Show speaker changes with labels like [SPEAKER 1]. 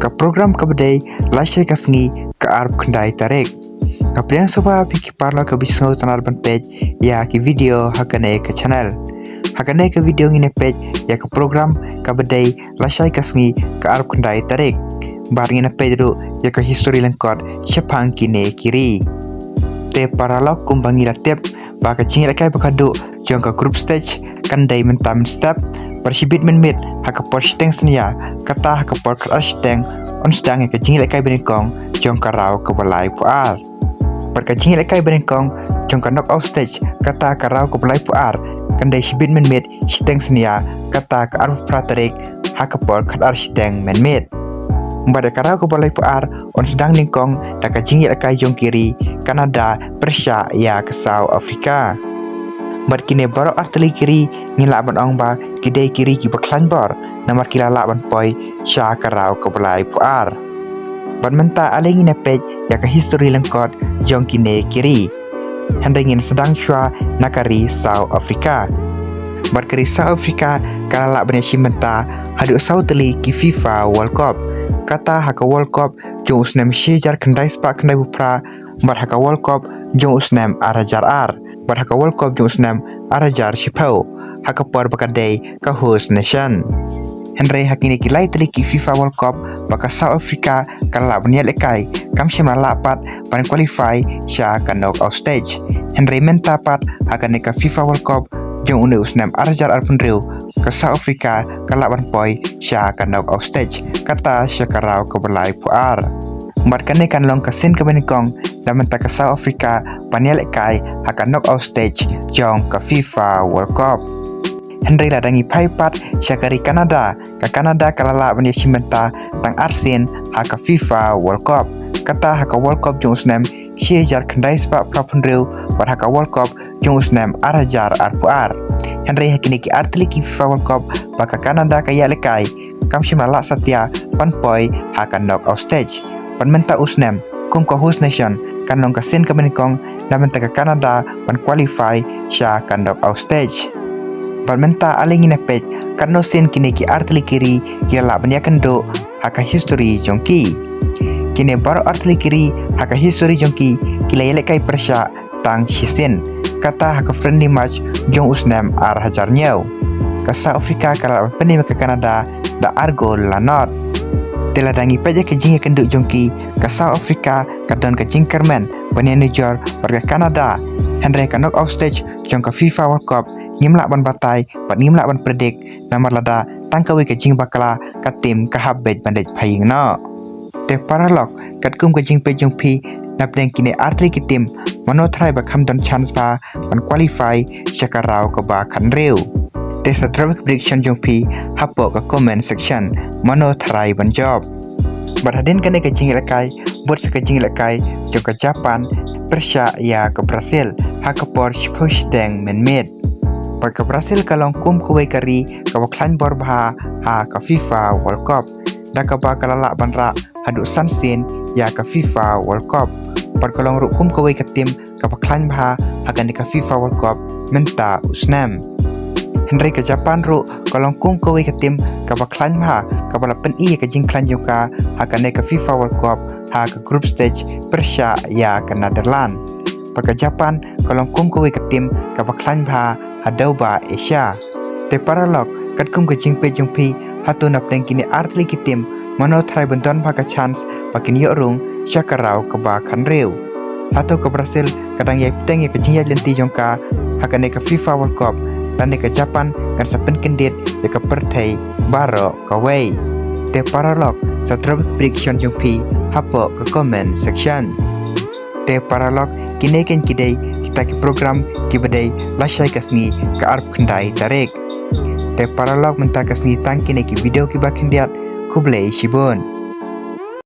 [SPEAKER 1] ka program ka badai lashai ka sengi ka arab kendai tarik ka priang soba piki parla ka bisno tanar ban page ya ki video hakane ka channel hakane ka video ngine page ya ka program ka badai lashai ka sengi ka arab kendai tarik baringina page ru ya ka history lynkot shapang kine kiri te paralog kumbangi latep ba ka chingira kai bakadu jong ka group stage kandai mentam step shibit mynmit khubor shiteng synnia kata khubor shiteng on stang ka jing kai benikong jong karau ka balai puar ka jing kai benikong jong ka knock out stage kata karau ka balai puar kandai shibit mynmit shiteng synnia kata ka arf pratarik khubor shiteng mynmit pada karau ka balai puar on sedang ningkong da ka jing kai jong kiri Kanada Persia ya ke South Africa Mat kini baru arteli kiri ngilak ban ong ba kidai kiri ki baklan bor namar kila lak ban poi sya karau ke balai puar ban menta alengi na page ya ka history lynkot jong kine kiri hendengin sedang shua nakari South Africa mat kari South Africa kala lak ban menta hadu South teli ki FIFA World Cup kata haka World Cup jong usnem shijar kendai spa kendai bupra mat haka World Cup jong usnem arajar ar bar haka World Cup jong usnem arajar shipau haka por bakadai ka host nation Henry hakini kilai teli ki FIFA World Cup baka South Africa kala baniat lekai kam shema lapat pan qualify sya ka knockout stage Henry menta pat hakane ka FIFA World Cup jong une usnem arajar arpunriu ka South Africa kala ban poi sya ka knockout stage kata sya karau ka balai puar Markane kan long kasin ka benikong daman ta ka South Africa panial kai haka knockout stage jong ka FIFA World Cup Henry ladangi paipat syakari Kanada ka Kanada kalala bani simenta tang arsin haka FIFA World Cup kata haka World Cup jong usnem siejar kendai spa prapunriu par haka World Cup jong usnem arajar arpuar Henry hakini ki artli ki FIFA World Cup baka Kanada kaya lekai kam simala satya panpoi haka knockout stage pan menta usnem kum ko host nation kan long kasin ka benikong naman taga Canada pan qualify sya kan knockout stage pan menta alingi na page kan no sin kini ki artli kiri kila banya kendo haka history jongki kini baru artli kiri haka history jongki kila yele kai persya tang shisin kata haka friendly match jong usnem ar hajar nyau ka South Africa kala pan ka Canada da argo lanot Teladangi pajak ke jing kenduk jongki ka South Africa katon ka jing kermen bani New York warga Kanada Henry ka knockout stage jong ka FIFA World Cup ngimlak ban batai pat ngimlak ban predik namar lada tangkawi ka jing bakala ka tim ka habet bandej phaying no te paralog kat kum ka jing pe jong pi napdeng kine artli ki tim mano thrai ba kham don chance ba ban qualify shakarau ka ba khanreu Tesa traffic prediction jong pi hapo ka comment section mano tharai ban job barhadin kane ka jing lekai buat ka jing lekai jong ka Japan Persia ya ka Brazil haka por shiteng mynmit par ka Brazil kalong kum kuwai kari ka waklan bor bha ha ka FIFA World Cup da ka ba kalala ban ra hadu sansin ya ka FIFA World Cup par kalong rukum kuwai ka tim ka waklan bha hakan ka FIFA World Cup menta usnem Henry ke Japan ru kolong kum kowe ke tim ka baklan ha ka bala pen i ka jing klan joka ha ka ne ka FIFA World Cup ha ka group stage Persia ya ka Netherlands par ka Japan kolong kum kowe ke tim ka baklan ha hadauba Asia te paralog kat kum ka jing pe jong pi hatu nap leng kini artli ki tim mano thrai bandon ba ka chance pakin yo rung shakarau ka ba khanreu hatu ka Brazil kadang yai peteng ya ka jing ya lenti jongka ha ka ne ka FIFA World Cup dan ke Japan kan sapen kendit ya ke pertai baro kawai te paralog sa traffic prediction jong pi hapo ke comment section te paralog kine ken kidai kita ki program ki badai lashai kasngi ka arp kendai tarik te paralog menta kasngi tang kine ki video ki bakendiat kublai shibun